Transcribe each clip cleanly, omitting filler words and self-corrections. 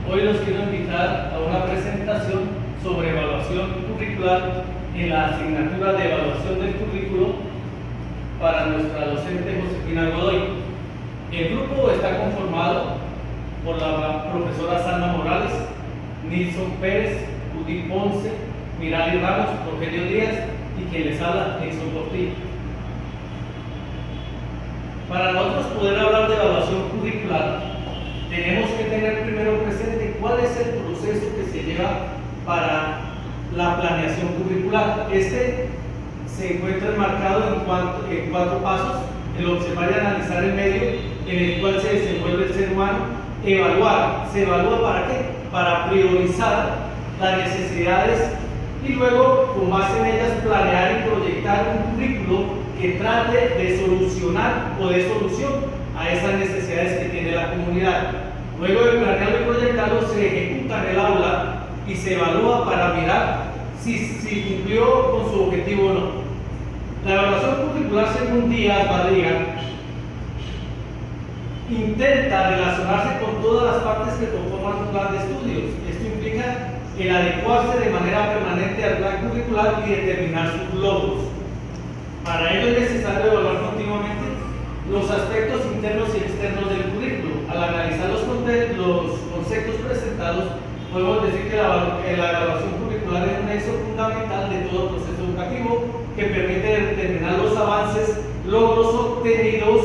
Hoy los quiero invitar a una presentación sobre evaluación curricular en la asignatura de evaluación del currículo para nuestra docente Josefina Godoy. El grupo está conformado por la profesora Salma Morales, Nilson Pérez, Judith Ponce, Mirali Ramos, Rogelio Díaz y quien les habla, Nilson Portillo. Para nosotros poder hablar de evaluación curricular, tenemos que tener primero presente cuál es el proceso que se lleva para la planeación curricular. Este se encuentra enmarcado en cuatro pasos: el observar y analizar el medio en el cual se desenvuelve el ser humano, evaluar. ¿Se evalúa para qué? Para priorizar las necesidades y luego, con base en ellas, planear y proyectar un currículo que trate de solucionar o de solución a esas necesidades que tiene la comunidad. Luego de planearlo y proyectarlo, se ejecuta en el aula y se evalúa para mirar si cumplió con su objetivo o no. La evaluación curricular, según Díaz Barriga, intenta relacionarse con todas las partes que conforman un plan de estudios. Esto implica el adecuarse de manera permanente al plan curricular y determinar sus logros. Para ello es necesario evaluar continuamente los aspectos internos y externos del currículo. Al analizar los conceptos presentados, podemos decir que la evaluación curricular es un nexo fundamental de todo proceso educativo que permite determinar los avances, logros obtenidos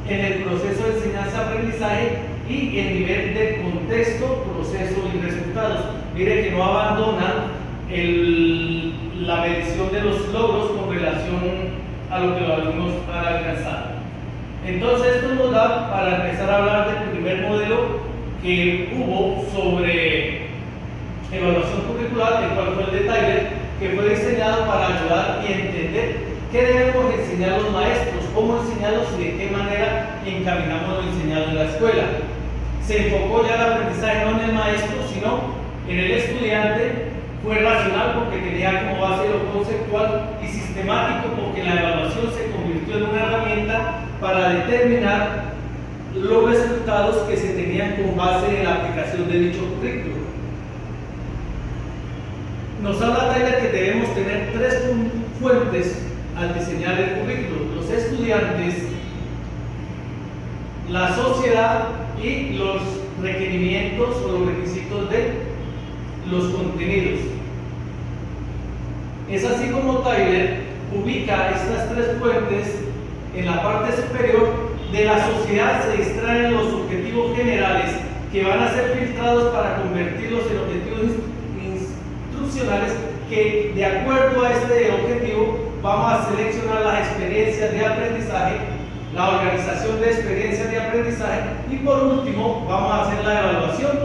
en el proceso de enseñanza-aprendizaje y el nivel de contexto, proceso y resultados. Mire que no abandonan la medición de los logros con relación a lo que los alumnos han alcanzado. Entonces, esto nos da para empezar a hablar del primer modelo que hubo sobre evaluación curricular, el cual fue el de Tyler, que fue diseñado para ayudar y entender qué debemos enseñar los maestros, cómo enseñarlos y de qué manera encaminamos lo enseñado en la escuela. Se enfocó ya el aprendizaje no en el maestro, sino en el estudiante. Fue racional porque tenía como base lo conceptual y sistemático porque la evaluación se convirtió en una herramienta para determinar los resultados que se tenían con base en la aplicación de dicho currículo. Nos habla Tyler que debemos tener tres fuentes al diseñar el currículo: los estudiantes, la sociedad y los requerimientos o los requisitos de los contenidos. Es así como Tyler ubica estas tres fuentes en la parte superior. De la sociedad se extraen los objetivos generales que van a ser filtrados para convertirlos en objetivos instruccionales que, de acuerdo a este objetivo, vamos a seleccionar las experiencias de aprendizaje, la organización de experiencias de aprendizaje y, por último, vamos a hacer la evaluación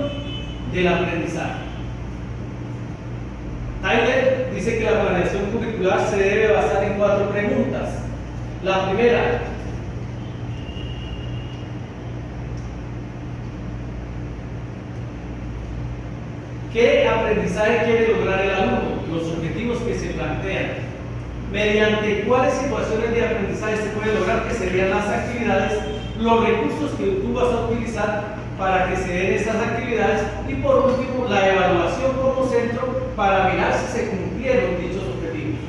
del aprendizaje. Tyler dice que la planeación curricular se debe basar en cuatro preguntas. La primera: ¿qué aprendizaje quiere lograr el alumno? Los objetivos que se plantean. ¿Mediante cuáles situaciones de aprendizaje se puede lograr? Que serían las actividades, los recursos que tú vas a utilizar para que se den esas actividades y, por último, la evaluación como centro para mirar si se cumplieron dichos objetivos.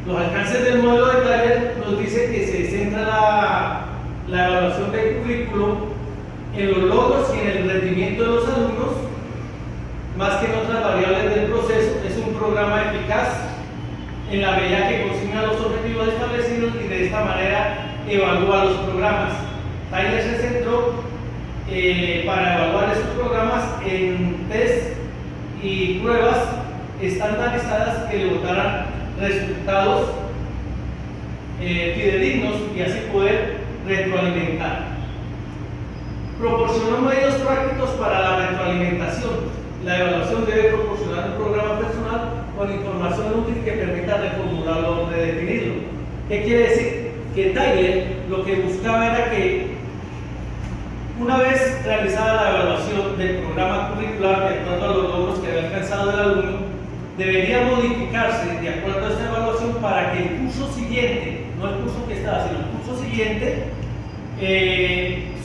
Los alcances del modelo de Tyler nos dice que se centra la evaluación del currículo en los logros y en el rendimiento de los alumnos, más que en otras variables del proceso. Es un programa eficaz en la medida que consigna los objetivos establecidos y de esta manera evalúa los programas. Tyler se centró para evaluar estos programas en test y pruebas estandarizadas que le botaran resultados fidedignos y así poder retroalimentar. Proporcionó medios prácticos para la retroalimentación. La evaluación debe proporcionar un programa personal con información útil que permita reformularlo o redefinirlo. ¿Qué quiere decir? Que Tyler lo que buscaba era que, una vez realizada la evaluación del programa curricular de acuerdo a los logros que había alcanzado el alumno, debería modificarse de acuerdo a esta evaluación para que el curso siguiente, no el curso que estaba, sino el curso siguiente,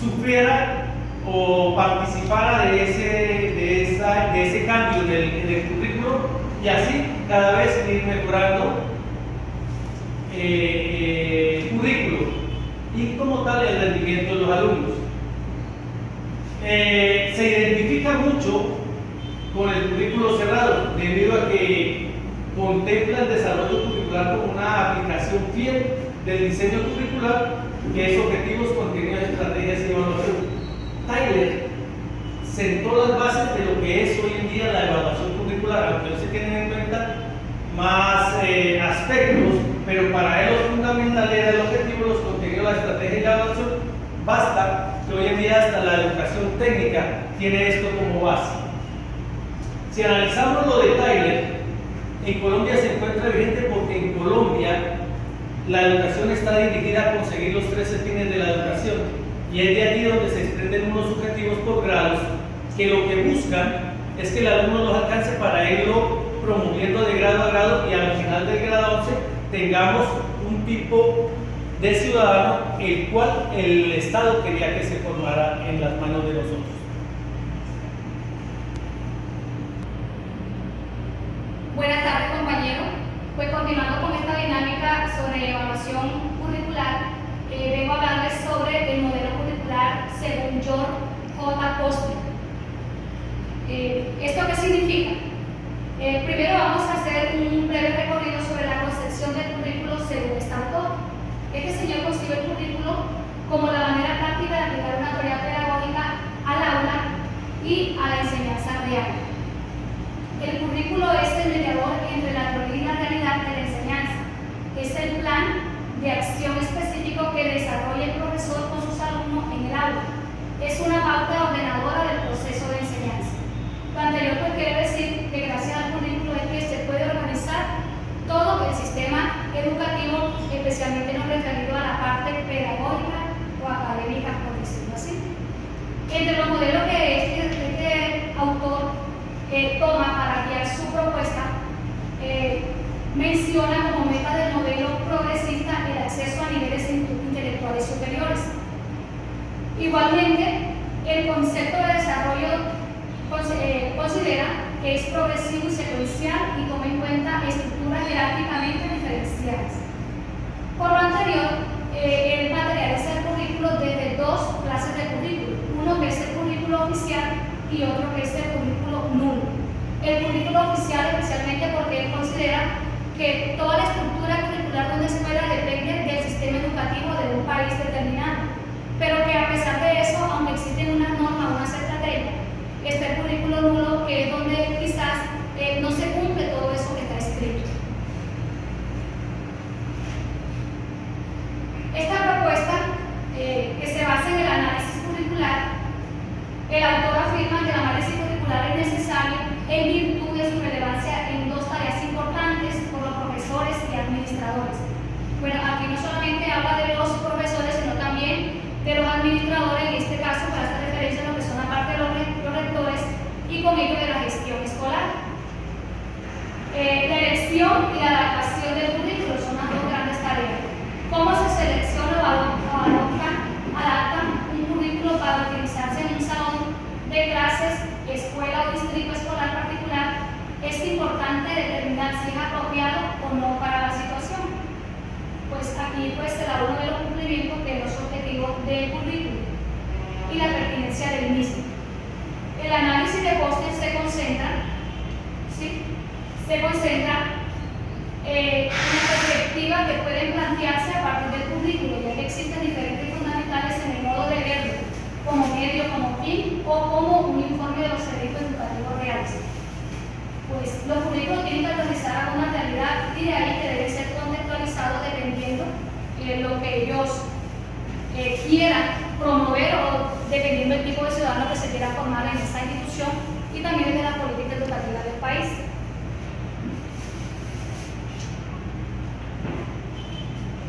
sufriera o participara de ese cambio en el currículo y así cada vez ir mejorando currículo y como tal el rendimiento de los alumnos. Se identifica mucho con el currículo cerrado debido a que contempla el desarrollo curricular como una aplicación fiel del diseño curricular, que es objetivos, contenidos, estrategias y evaluación. Tyler sentó las bases de lo que es hoy en día la evaluación curricular, aunque no se tienen en cuenta más aspectos, pero para él lo fundamental era el objetivo, los contenidos, la estrategia y la evaluación. Basta que hoy en día hasta la educación técnica tiene esto como base. Si analizamos lo de Tyler, en Colombia se encuentra vigente porque en Colombia la educación está dirigida a conseguir los 13 fines de la educación y es de allí donde se desprenden unos objetivos por grados que lo que buscan es que el alumno los alcance para irlo promoviendo de grado a grado y al final del grado 11 tengamos un tipo de ciudadano el cual el Estado quería que se formara en las manos de nosotros. Buenas tardes, compañeros. Pues continuando con esta dinámica sobre evaluación curricular, vengo a hablarles sobre el modelo curricular según George J. Posner. ¿Esto qué significa? Primero vamos a hacer un breve recorrido sobre la concepción del currículo según este autor. Este señor concibe el currículo como la manera práctica de aplicar una teoría pedagógica al aula y a la enseñanza real. El currículo es el mediador entre la teoría y la realidad de la enseñanza. Es el plan de acción específico que desarrolla el profesor con sus alumnos en el aula. Es una pauta ordenadora del proceso de enseñanza. Lo anterior pues quiere decir que gracias al currículo es que se puede organizar todo el sistema educativo, especialmente en lo referido a la parte pedagógica o académica, por decirlo así. Entre los modelos que este autor toma para guiar su propuesta, menciona como meta del modelo progresista el acceso a niveles intelectuales superiores. Igualmente, el concepto de desarrollo considera que es progresivo y secuencial y toma en cuenta estructuras jerárquicamente diferenciadas. Por lo anterior, él materializa el currículo desde dos clases de currículo, uno que es el currículo oficial y otro que es el currículo nulo. El currículo oficial especialmente porque él considera que toda la estructura curricular de una escuela depende del sistema educativo de un país determinado, pero que a pesar de eso, aunque existen unas normas, unas estrategias, está el currículo nulo, que es donde quizás no se cumple todo eso que está escrito. Esta propuesta, que se basa en el análisis curricular, el autor afirma que el análisis curricular es necesario en virtud de su relevancia en dos tareas importantes por los profesores y administradores. Bueno, aquí no solamente habla de los profesores, sino también de los administradores, en este caso para hacer referencia a lo que son aparte de los rectores y con ello de la gestión escolar. La elección y la adaptación del currículo son las dos grandes tareas. ¿Cómo se selecciona o adapta un currículo para utilizarse en un salón de clases, escuela o distrito escolar particular? Es importante determinar si es apropiado o no para la situación. Pues aquí pues se da uno de los cumplimientos de los objetivos del currículo y la pertinencia del mismo. El análisis de Posner se concentra en una perspectiva que pueden plantearse a partir del currículo, ya que existen diferentes fundamentales en el modo de verlo, como medio, como fin o como un informe de los servicios educativos reales. Pues los currículos tienen que aterrizar a una realidad y de ahí que deben ser contextualizados dependiendo de lo que ellos quieran promover o dependiendo del tipo de ciudadano que se quiera formar en esa institución y también de la política educativa del país.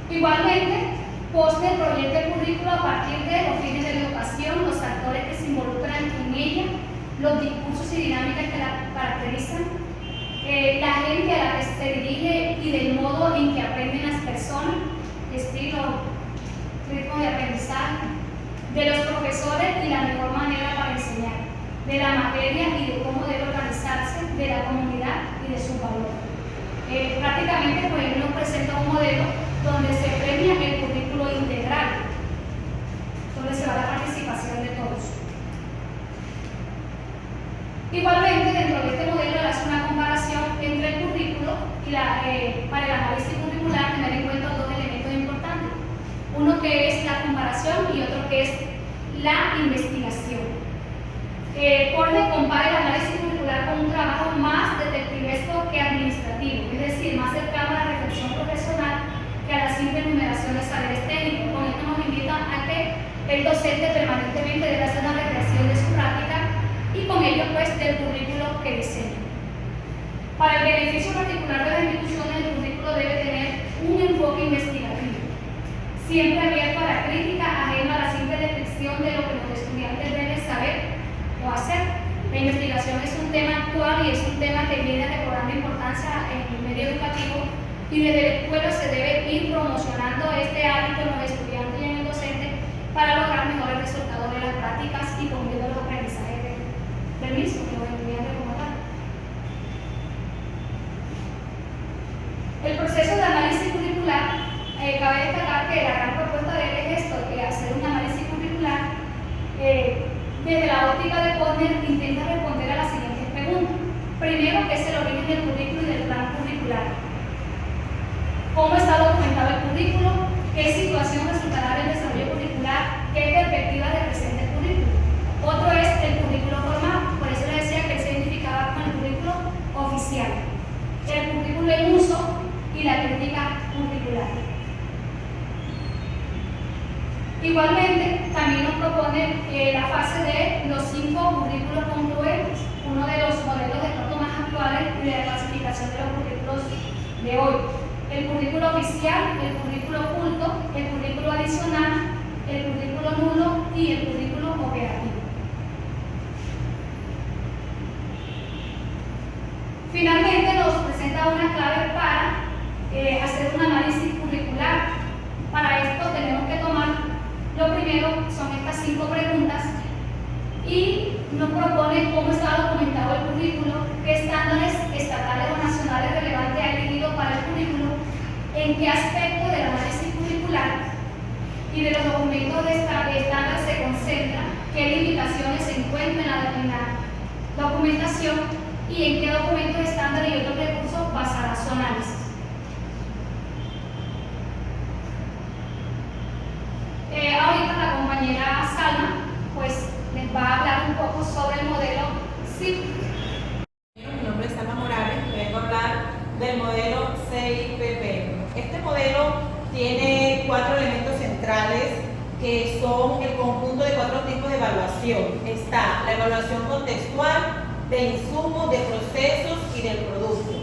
Igualmente, Posner proyecta el currículo a partir de los fines de la educación, los actores que se involucran en ella, los discursos y dinámicas que la caracterizan, la gente a la que se dirige y del modo en que aprenden las personas, estilo, ritmo de aprendizaje, de los profesores y la mejor manera para enseñar, de la materia y de cómo debe organizarse, de la comunidad y de su valor. Prácticamente pues él nos presenta un modelo donde se premia el currículo integral, donde se va la participación de todos. Igualmente, dentro de este modelo él hace una comparación entre el currículo y para el análisis curricular tener en cuenta dos elementos importantes. Uno que es la comparación y otro que es la investigación. Porter compara el análisis curricular con un trabajo más detectivesco que administrativo, es decir, más cercano a la reflexión profesional que a la simple enumeración de saberes técnicos. Con esto nos invita a que el docente permanentemente debe hacer una recreación de su práctica y con ello pues del currículo que diseña. Para el beneficio particular de las instituciones, el currículo debe tener un enfoque investigativo, siempre abierto a la crítica, ajeno a la simple descripción de lo que los estudiantes deben saber o hacer. La investigación es un tema actual y es un tema que viene recobrando importancia en el medio educativo y desde la escuela se debe ir promocionando este hábito en los estudiantes y en el docente para lograr mejores resultados en las prácticas y conviviendo los aprendizajes del mismo, de los estudiantes como tal. El proceso de análisis curricular, cabe destacar que la gran propuesta de él es esto, que hacer un análisis curricular desde la óptica de Porter intenta responder a las siguientes preguntas. Primero, ¿qué es el origen del currículo y del plan curricular? ¿Cómo está documentado el currículo? ¿Qué situación resultará del desarrollo curricular? ¿Qué perspectiva representa el currículo? Otro es el currículo formal, por eso les decía que él se identificaba con el currículo oficial. El currículo en uso y la crítica curricular. Igualmente, también nos propone la fase de los 5 currículos congruentes, uno de los modelos de trato más actuales y de la clasificación de los currículos de hoy. El currículo oficial, el currículo oculto, el currículo adicional, el currículo nulo y el currículo operativo. Finalmente nos presenta una clave para hacer un análisis curricular. Para esto tenemos que tomar, lo primero son estas 5 preguntas y nos propone cómo está documentado el currículo, qué estándares estatales o nacionales relevantes ha elegido para el currículo, en qué aspecto del análisis curricular y de los documentos de estándar se concentra, qué limitaciones se encuentran en la documentación y en qué documentos estándar y otros recursos basará su análisis. Ahorita la compañera Salma pues les va a hablar un poco sobre el modelo CIP. Mi nombre es Salma Morales y vengo a hablar del modelo CIPP. Este modelo tiene 4 elementos centrales que son el conjunto de 4 tipos de evaluación. Está la evaluación contextual, de insumos, de procesos y del producto.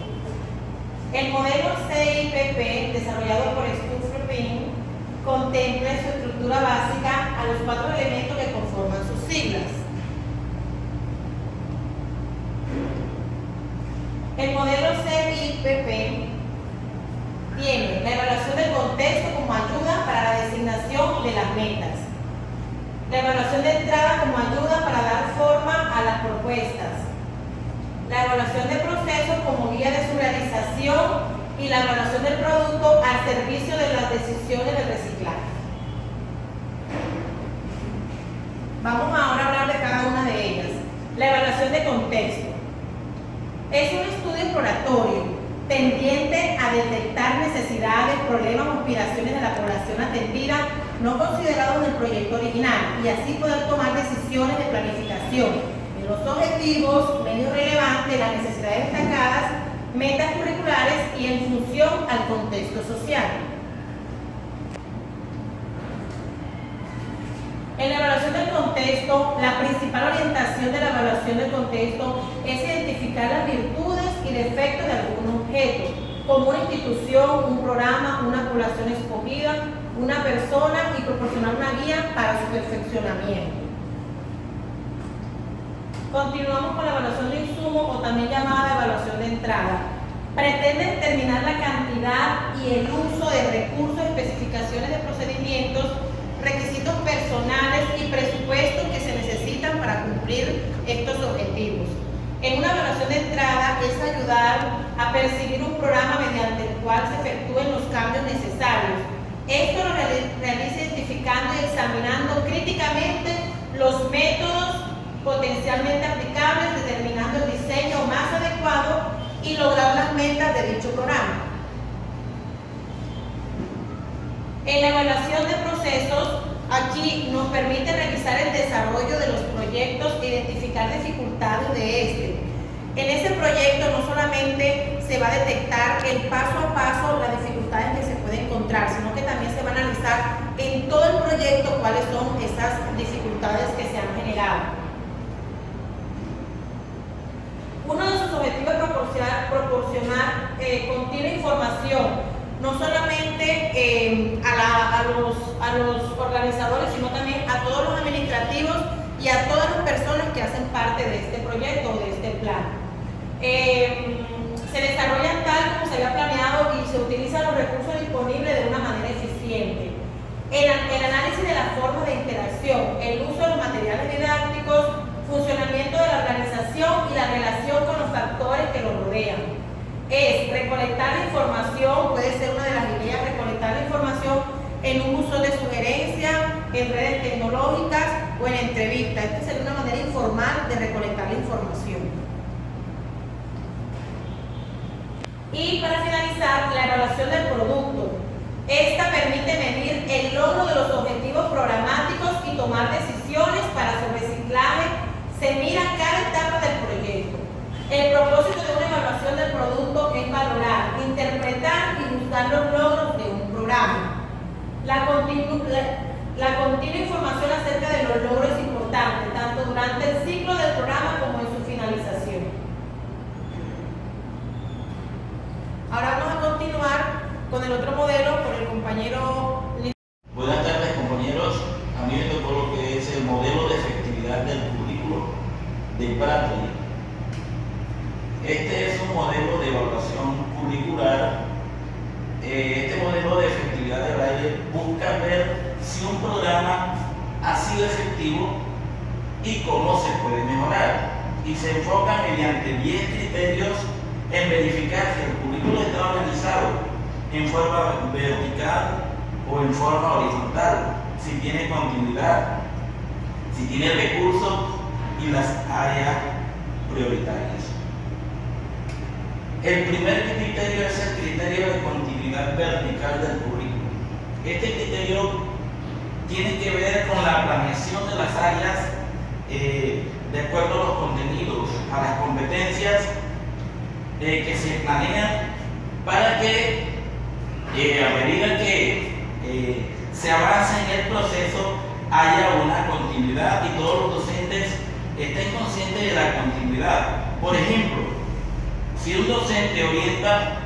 El modelo CIPP, desarrollado por Stu Flippin, contempla en su estructura básica a los 4 elementos que conforman sus siglas. El modelo CIPP tiene la evaluación del contexto como ayuda para la designación de las metas, la evaluación de entrada como ayuda para dar forma a las propuestas, la evaluación de procesos como guía de su realización y la evaluación del producto al servicio de las decisiones de reciclaje. Vamos ahora a hablar de cada una de ellas. La evaluación de contexto es un estudio exploratorio tendiente a detectar necesidades, problemas o aspiraciones de la población atendida no considerados en el proyecto original y así poder tomar decisiones de planificación de los objetivos, medios relevantes, las necesidades destacadas, metas curriculares y en función al contexto social. En la evaluación del contexto, la principal orientación de la evaluación del contexto es identificar las virtudes y defectos de algún objeto, como una institución, un programa, una población escogida, una persona y proporcionar una guía para su perfeccionamiento. Continuamos con la evaluación de insumos o también llamada evaluación de entrada. Pretende determinar la cantidad y el uso de recursos, especificaciones de procedimientos, requisitos personales y a percibir un programa mediante el cual se efectúen los cambios necesarios. Esto lo realiza identificando y examinando críticamente los métodos potencialmente aplicables, determinando el diseño más adecuado y lograr las metas de dicho programa. En la evaluación de procesos, aquí nos permite revisar el desarrollo de los proyectos e identificar dificultades de este. En ese proyecto no solamente se va a detectar el paso a paso las dificultades que se pueden encontrar, sino que también se va a analizar en todo el proyecto cuáles son esas dificultades que se han generado. Uno de sus objetivos es proporcionar continua información, no solamente a los organizadores, sino también a todos los administrativos y a todas las personas que hacen parte de este proyecto o de este plan. Se desarrollan tal como se había planeado y se utilizan los recursos disponibles de una manera eficiente. El análisis de las formas de interacción, el uso de los materiales didácticos, funcionamiento de la organización y la relación con los factores que lo rodean. Es recolectar la información, puede ser una de las ideas, recolectar la información en un uso de sugerencia, en redes tecnológicas o en entrevistas. Esta sería una manera informal de recolectar la información. Y para finalizar, la evaluación del producto. Esta permite medir el logro de los objetivos programáticos y tomar decisiones para su reciclaje. Se mira cada etapa del proyecto. El propósito de una evaluación del producto es valorar, interpretar y buscar los logros de un programa. La continua información acerca de los logros es importante, tanto durante el ciclo del programa como en su finalización. Ahora vamos a continuar con el otro modelo por el compañero. Buenas tardes, compañeros. A mí me tocó lo que es el modelo de efectividad del currículo de Bradley. Este es un modelo de evaluación curricular. Este modelo de efectividad de Bradley busca ver si un programa ha sido efectivo y cómo se puede mejorar. Y se enfoca mediante 10 criterios en verificar si el currículo está organizado en forma vertical o en forma horizontal, si tiene continuidad, si tiene recursos y las áreas prioritarias. El primer criterio es el criterio de continuidad vertical del currículo. Este criterio tiene que ver con la planeación de las áreas de acuerdo a los contenidos, a las competencias que se planean para que a medida que se avance en el proceso haya una continuidad y todos los docentes estén conscientes de la continuidad. Por ejemplo, si un docente orienta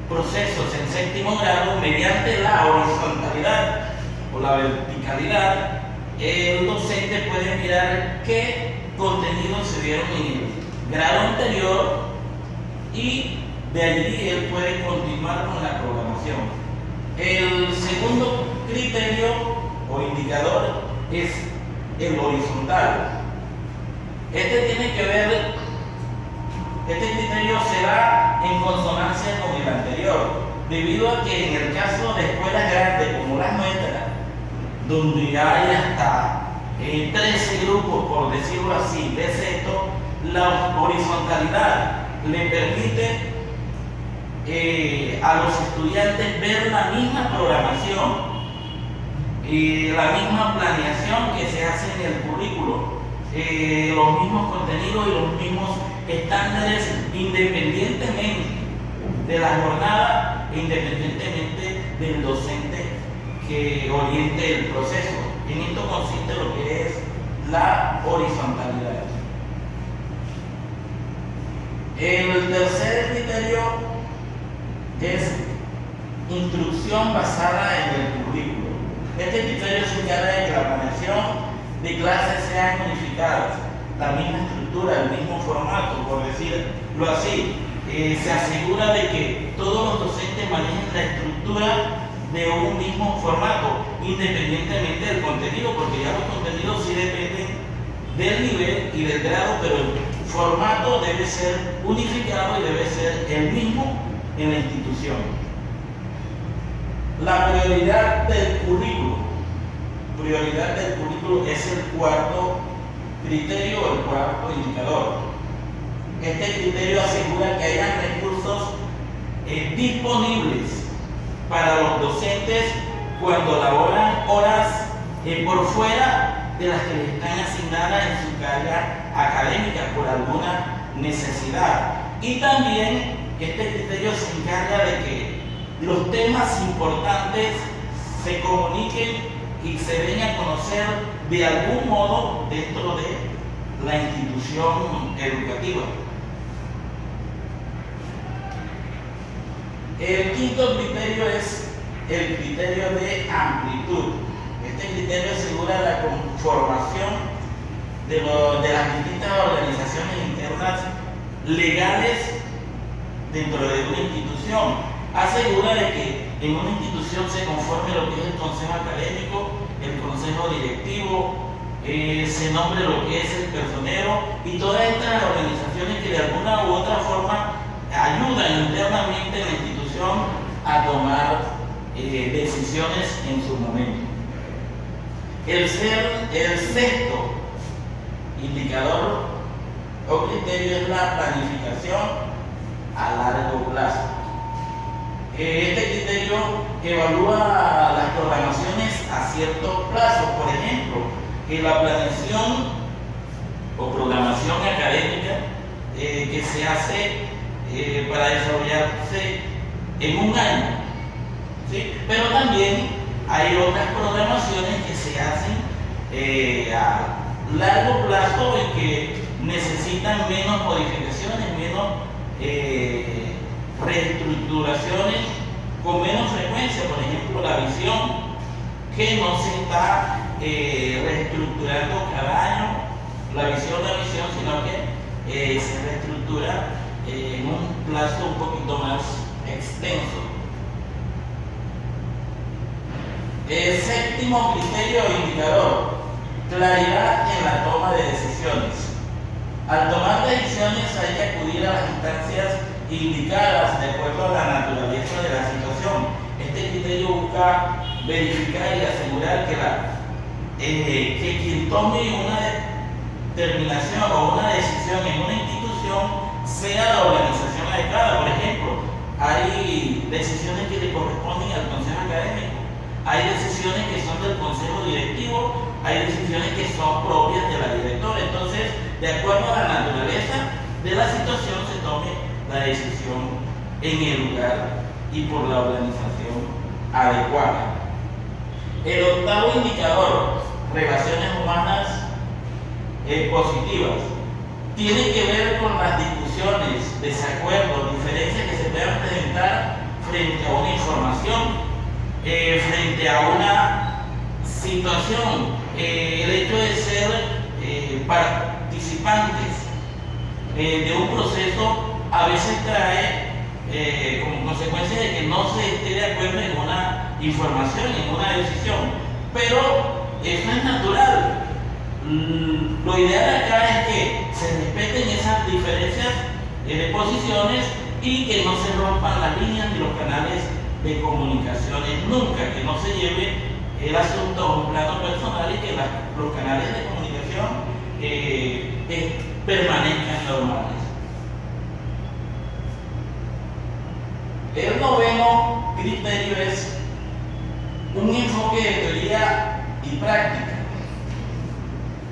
procesos en séptimo grado mediante la horizontalidad o la verticalidad, el docente puede mirar qué contenidos se dieron en el grado anterior y de allí él puede continuar con la programación. El segundo criterio o indicador es el horizontal. Este criterio será en consonancia con el anterior, debido a que en el caso de escuelas grandes como las nuestras, donde hay hasta 13 grupos, por decirlo así, de sexto, la horizontalidad le permite a los estudiantes ver la misma programación y la misma planeación que se hace en el currículo, los mismos contenidos y los mismos estándares independientemente de la jornada, independientemente del docente que oriente el proceso. En esto consiste lo que es la horizontalidad. El tercer criterio es instrucción basada en el currículo. Este criterio se encarga de que la planeación de clases sean unificadas, la misma estructura, el mismo formato, por decirlo así. Se asegura de que todos los docentes manejen la estructura de un mismo formato, independientemente del contenido, porque ya los contenidos sí dependen del nivel y del grado, pero formato debe ser unificado y debe ser el mismo en la institución. La prioridad del currículo. Prioridad del currículo es el cuarto criterio o el cuarto indicador. Este criterio asegura que haya recursos disponibles para los docentes cuando laboran horas por fuera de las que les están asignadas en su carga académica por alguna necesidad. Y también este criterio se encarga de que los temas importantes se comuniquen y se den a conocer de algún modo dentro de la institución educativa. El quinto criterio es el criterio de amplitud. Este criterio asegura la conformación de las distintas organizaciones internas legales dentro de una institución. Asegura de que en una institución se conforme lo que es el consejo académico, el consejo directivo, se nombre lo que es el personero y todas estas organizaciones que de alguna u otra forma ayudan internamente a la institución a tomar decisiones en su momento. El sexto indicador o criterio es la planificación a largo plazo. Este criterio evalúa las programaciones a cierto plazo. Por ejemplo, la planeación o programación académica que se hace para desarrollarse en un año, ¿sí? Pero también hay otras programaciones que se hacen a largo plazo y que necesitan menos modificaciones, menos reestructuraciones con menos frecuencia. Por ejemplo, la visión, que no se está reestructurando cada año la visión, sino que se reestructura en un plazo un poquito más extenso. El séptimo criterio o indicador: claridad en la toma de decisiones. Al tomar decisiones hay que acudir a las instancias indicadas de acuerdo a la naturaleza de la situación. Este criterio busca verificar y asegurar que quien tome una determinación o una decisión en una institución sea la organización adecuada. Por ejemplo, hay decisiones que le corresponden al consejo académico, hay decisiones que son del consejo directivo, hay decisiones que son propias de la directora. Entonces, de acuerdo a la naturaleza de la situación, se tome la decisión en el lugar y por la organización adecuada. El octavo indicador, relaciones humanas positivas, tiene que ver con las discusiones, desacuerdos, diferencias que se puedan presentar frente a una información, frente a una situación. El hecho de ser participantes de un proceso a veces trae como consecuencia de que no se esté de acuerdo en una información, en una decisión, pero eso es natural. Lo ideal acá es que se respeten esas diferencias de posiciones y que no se rompan las líneas ni los canales de comunicaciones nunca, que no se lleve el asunto a un plano personal y que los canales de comunicación permanezcan normales. El noveno criterio es un enfoque de teoría y práctica.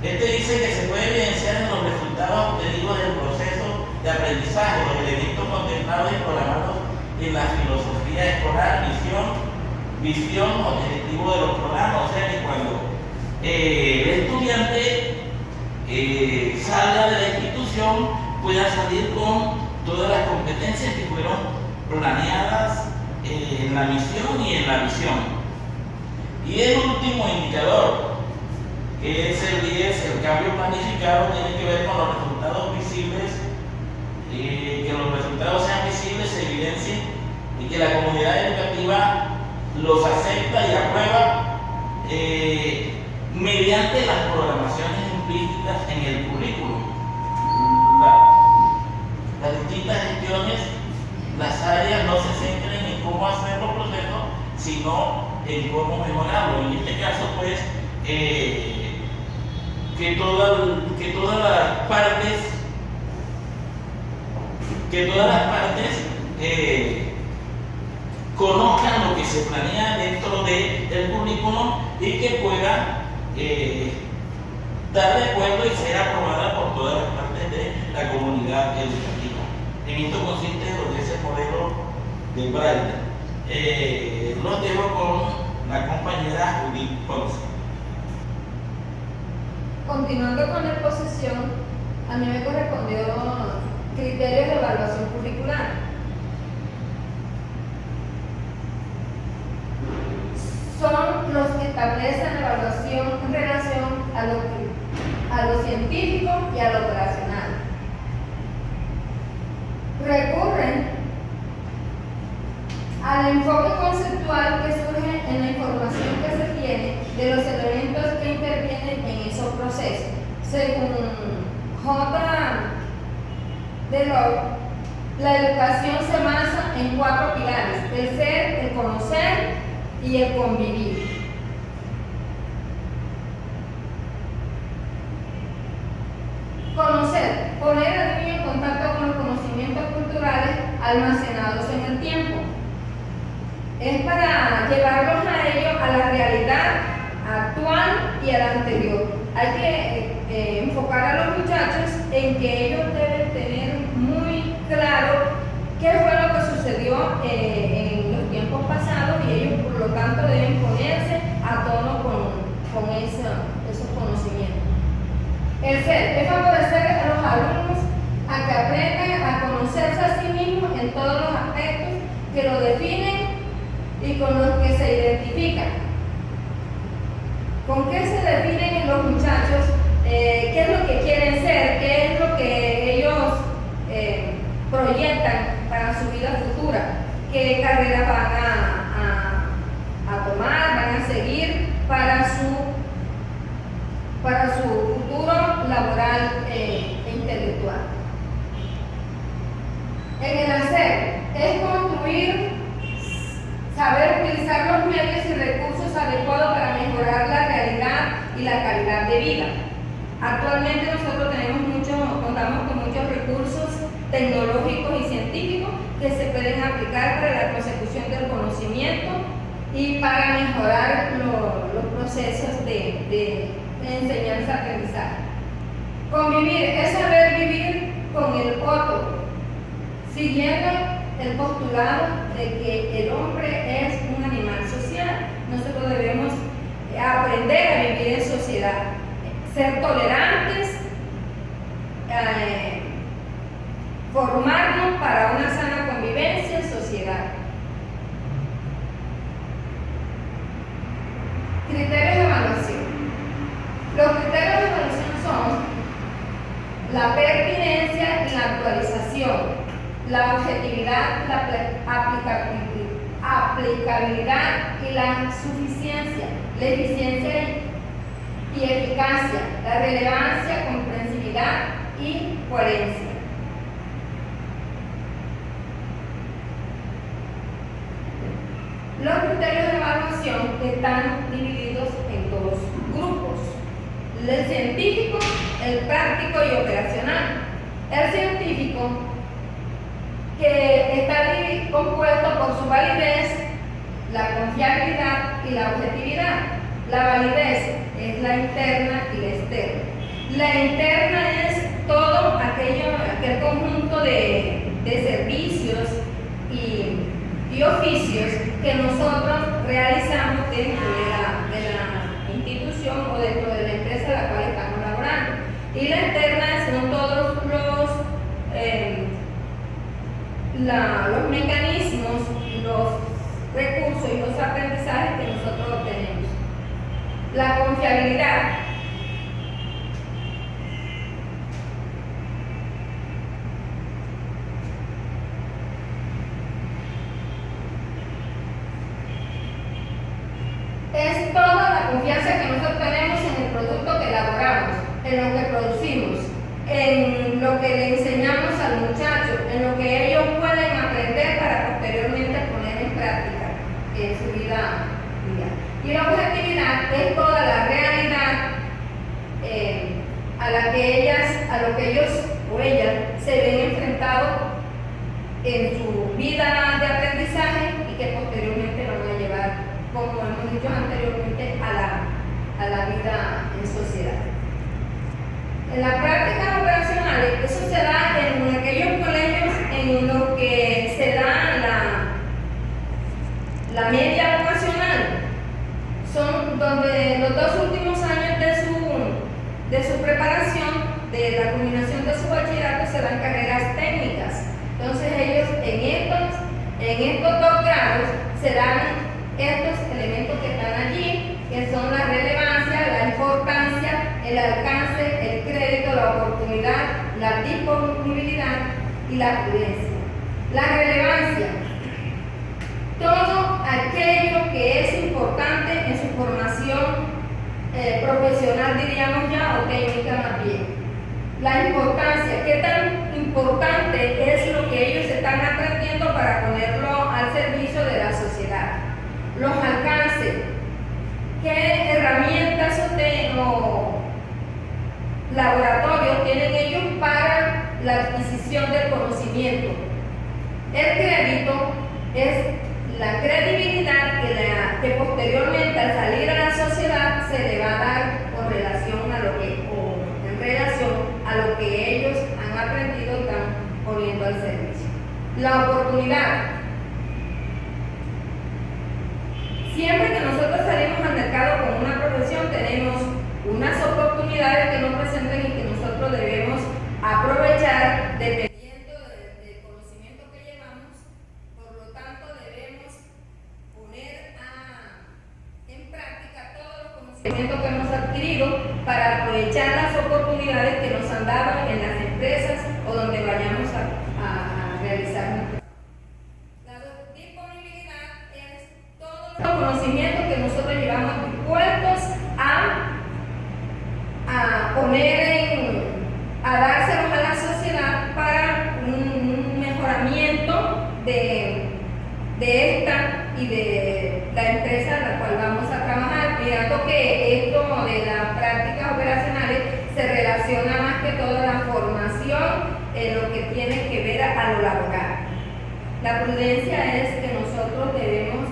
Este dice que se puede evidenciar en los resultados obtenidos del proceso de aprendizaje, los elementos contemplados y programados en la filosofía escolar, visión, objetivo de los programas. O sea que cuando el estudiante salga de la institución pueda salir con todas las competencias que fueron planeadas en la misión y en la visión. Y el último indicador, que es el 10, el cambio planificado, tiene que ver con los resultados visibles, que los resultados sean visibles, se evidencien y que la comunidad educativa los acepta y aprueba mediante las programaciones implícitas en el currículum. las distintas gestiones, las áreas no se centren en cómo hacer los procesos, sino en cómo mejorarlo. En este caso, pues, que todas las partes conozcan lo que se planea dentro del currículum y que puedan dar de acuerdo y ser aprobada por todas las partes de la comunidad educativa. En esto consiste lo que es el modelo de Braille. Lo dejo con la compañera Judith Ponce. Continuando con la exposición, a mí me correspondió criterios de evaluación curricular. Son los que establecen la evaluación en relación a lo científico y a lo operacional. Recurren al enfoque conceptual que surge en la información que se tiene de los elementos que intervienen en esos procesos. Según J. Delors, la educación se basa en 4 pilares: el ser, el conocer y el convivir. Conocer, poner al niño en contacto con los conocimientos culturales almacenados en el tiempo. Es para llevarlos a ellos, a la realidad actual y a la anterior. Hay que enfocar a los muchachos en que ellos deben tener muy claro qué fue lo que sucedió en los tiempos pasados, y ellos por lo tanto deben ponerse a tono con esos conocimientos. El ser es favorecer a los alumnos a que aprendan a conocerse a sí mismos en todos los aspectos que lo definen y con los que se identifican. ¿Con qué se definen los muchachos? ¿Qué es lo que quieren ser? ¿Qué es lo que ellos proyectan para su vida futura? ¿Qué carrera van a tomar, van a seguir para su futuro laboral e intelectual? En el hacer es construir, saber utilizar los medios y recursos adecuados para mejorar la realidad y la calidad de vida. Actualmente nosotros contamos con muchos recursos tecnológicos y científicos que se pueden aplicar para la consecución del conocimiento y para mejorar los procesos de enseñanza-aprendizaje. Convivir es saber vivir con el otro, siguiendo el postulado de que el hombre es un animal social. Nosotros debemos aprender a vivir en sociedad, ser tolerantes, formarnos para una sana convivencia en sociedad. Criterios de evaluación. Los criterios de evaluación son la pertinencia y la actualización, la objetividad, la aplicabilidad y la suficiencia, la eficiencia y eficacia, la relevancia, comprensibilidad y coherencia. Los criterios de evaluación están divididos en 2 grupos: el científico, el práctico y operacional. El científico, que está compuesto por su validez, la confiabilidad y la objetividad. La validez es la interna y la externa. La interna es todo aquel conjunto de servicios y oficios que nosotros realizamos dentro de la institución o dentro de la empresa en la cual estamos laborando. Y la externa son todos los mecanismos, los recursos y los aprendizajes que nosotros obtenemos. La confiabilidad. Es toda la confianza que nosotros tenemos en el producto que elaboramos, en lo que producimos, en lo que le enseñamos al muchacho, en lo que ellos pueden aprender para posteriormente poner en práctica en su vida diaria. Y la objetividad es toda la realidad a lo que ellos o ellas se ven enfrentados en su vida de aprendizaje y que posteriormente van a llevar, como hemos dicho anteriormente, a la vida en sociedad. En las prácticas operacionales, eso se da en aquellos colegios en los que se da la media vocacional. Son donde los 2 últimos años de su preparación, de la culminación de su bachillerato, se dan carreras técnicas. Entonces ellos en estos 2 grados se dan estos elementos que están allí, que son la relevancia, la importancia, el alcance, el crédito, la oportunidad, la disponibilidad y la prudencia. La relevancia, todo aquello que es importante en su formación profesional, diríamos ya, o técnica más bien. La importancia, qué tan importante es lo que ellos están aprendiendo para ponerlo al servicio de la sociedad. Los alcances, qué herramientas o laboratorios tienen ellos para la adquisición del conocimiento. El crédito es la credibilidad que posteriormente al salir a la sociedad se le va a dar en relación a lo que ellos han aprendido y están poniendo al servicio. La oportunidad. Siempre que nosotros salimos al mercado con una profesión, tenemos unas oportunidades que nos presentan y que nosotros debemos aprovechar dependiendo del conocimiento que llevamos. Por lo tanto, debemos poner en práctica todos los conocimientos que hemos adquirido para aprovechar las oportunidades que nos han dado en las empresas o donde vayamos a realizar nuestro trabajo. La disponibilidad es todos los conocimientos que nosotros llevamos dispuestos a poner a dárselos a la sociedad para un mejoramiento de esta y de la empresa en la cual vamos a trabajar, mirando que esto de las prácticas operacionales se relaciona más que todo a la formación en lo que tiene que ver a lo laboral. La prudencia es que nosotros debemos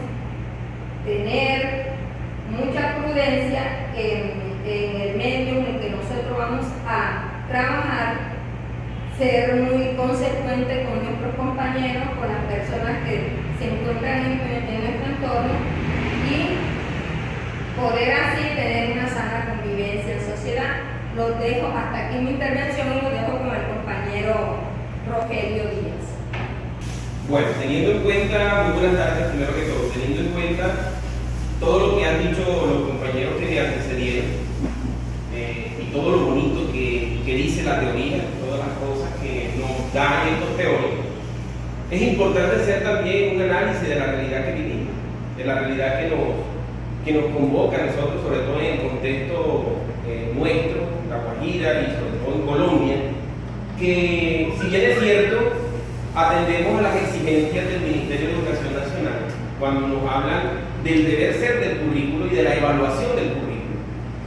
tener mucha prudencia en el medio en el que nosotros vamos a trabajar, ser muy consecuente con nuestros compañeros, con las personas que se encuentran en nuestro entorno y poder así tener una sana convivencia en sociedad. Los dejo hasta aquí mi intervención y los dejo con el compañero Rogelio Díaz. Bueno, teniendo en cuenta, muy buenas tardes primero que todo, teniendo en cuenta todo lo que han dicho los compañeros que me antecedieron y todo lo bonito que dice la teoría, todas las cosas que nos dan estos teóricos, es importante hacer también un análisis de la realidad que vivimos, de la realidad que nos convoca a nosotros, sobre todo en el contexto nuestro, La Guajira y sobre todo en Colombia, que si bien es cierto, atendemos a las exigencias del Ministerio de Educación Nacional cuando nos hablan del deber ser del currículo y de la evaluación del currículo.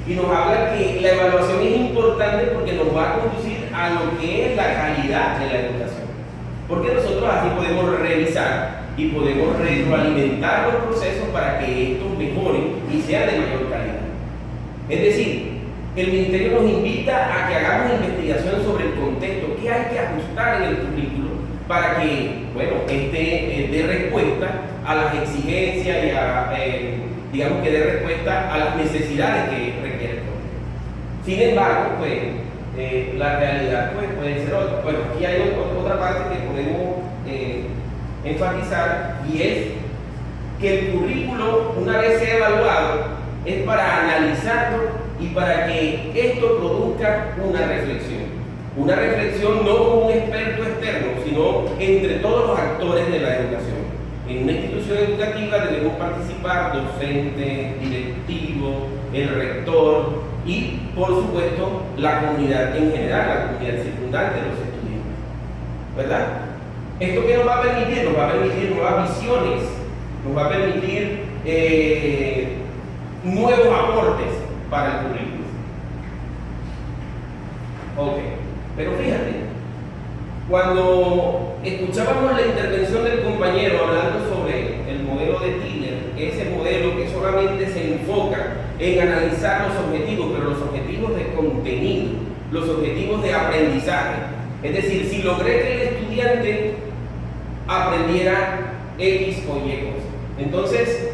Y nos hablan que la evaluación es importante porque nos va a conducir a lo que es la calidad de la educación. Porque nosotros así podemos revisar y podemos retroalimentar los procesos para que estos mejoren y sean de mayor calidad. Es decir, el Ministerio nos invita a que hagamos investigación sobre el contexto, qué hay que ajustar en el currículo para que, bueno, dé respuesta a las exigencias y digamos que dé respuesta a las necesidades que requiere el contexto. Sin embargo, pues, la realidad pues, puede ser otra. Bueno, aquí hay otra parte que podemos enfatizar y es que el currículo, una vez sea evaluado, es para analizarlo y para que esto produzca una reflexión. Una reflexión no como un experto externo, sino entre todos los actores de la educación. En una institución educativa debemos participar docentes, directivos, el rector y por supuesto la comunidad en general, la comunidad circundante, los estudiantes, ¿verdad? ¿Esto qué nos va a permitir? Nos va a permitir nuevas visiones, nos va a permitir nuevos aportes para el currículo. Ok, pero fíjate, cuando escuchábamos la intervención del compañero hablando sobre el modelo de Tiller, ese modelo que solamente se enfoca en analizar los objetivos, pero los objetivos de contenido, los objetivos de aprendizaje, es decir, si logré que el estudiante aprendiera X o Y cosa. Entonces,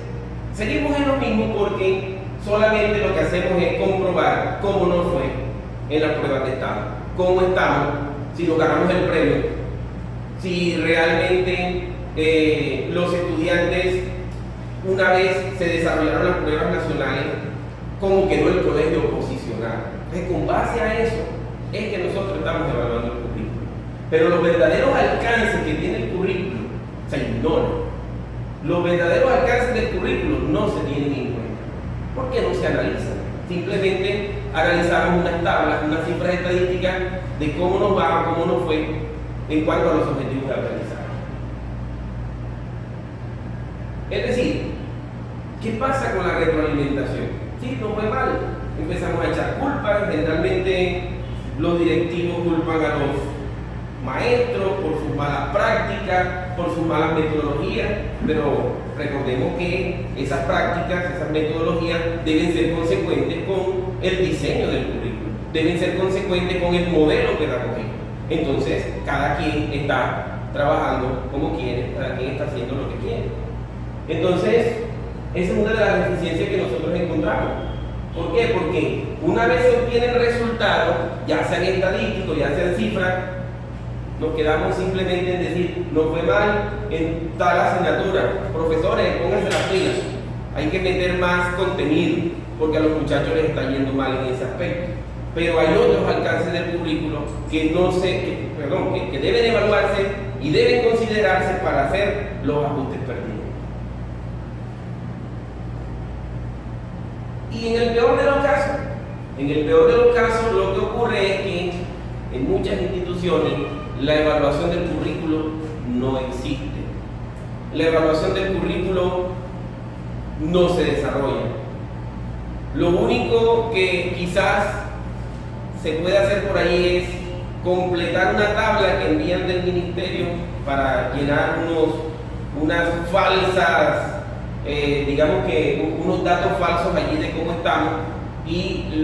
seguimos en lo mismo porque solamente lo que hacemos es comprobar cómo nos fue en las pruebas de estado, cómo estamos, si nos ganamos el premio, si realmente los estudiantes, una vez se desarrollaron las pruebas nacionales, cómo quedó el colegio posicionado. Entonces, con base a eso, es que nosotros estamos evaluando el currículo. Pero los verdaderos alcances que tiene el currículo se ignoran. Los verdaderos alcances del currículo no se tienen en cuenta. ¿Por qué no se analizan? Simplemente analizamos unas tablas, unas cifras estadísticas de cómo nos va, cómo nos fue en cuanto a los objetivos de aprendizaje. Es decir, ¿qué pasa con la retroalimentación? Sí, no fue mal. Empezamos a echar culpas, generalmente los directivos culpan a los maestros por sus malas prácticas, por sus malas metodologías, pero recordemos que esas prácticas, esas metodologías deben ser consecuentes con el diseño del currículo, deben ser consecuentes con el modelo pedagógico. Entonces, cada quien está trabajando como quiere, cada quien está haciendo lo que quiere. Entonces, esa es una de las deficiencias que nosotros encontramos. ¿Por qué? Porque una vez se obtienen resultados, ya sean estadísticos, ya sean cifras, nos quedamos simplemente en decir, no fue mal en tal asignatura. Profesores, pónganse las pilas. Hay que meter más contenido, porque a los muchachos les está yendo mal en ese aspecto. Pero hay otros alcances del currículo que que deben evaluarse y deben considerarse para hacer los ajustes pertinentes. Y en el peor de los casos, lo que ocurre es que en muchas instituciones la evaluación del currículo no existe. La evaluación del currículo no se desarrolla. Lo único que quizás se puede hacer por ahí es completar una tabla que envían del ministerio para llenar unas falsas, digamos que unos datos falsos allí de cómo estamos, y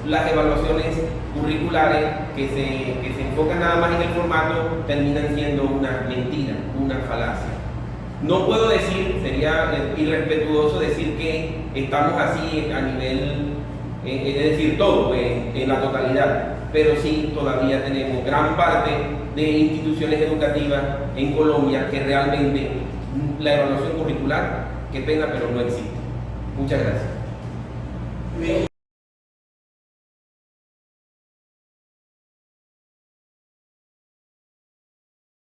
las evaluaciones curriculares que se enfocan nada más en el formato terminan siendo una mentira, una falacia. No puedo decir, sería irrespetuoso decir que estamos así a nivel, es decir, todo, en la totalidad, pero sí todavía tenemos gran parte de instituciones educativas en Colombia que realmente la evaluación curricular, qué pena, pero no existe. Muchas gracias.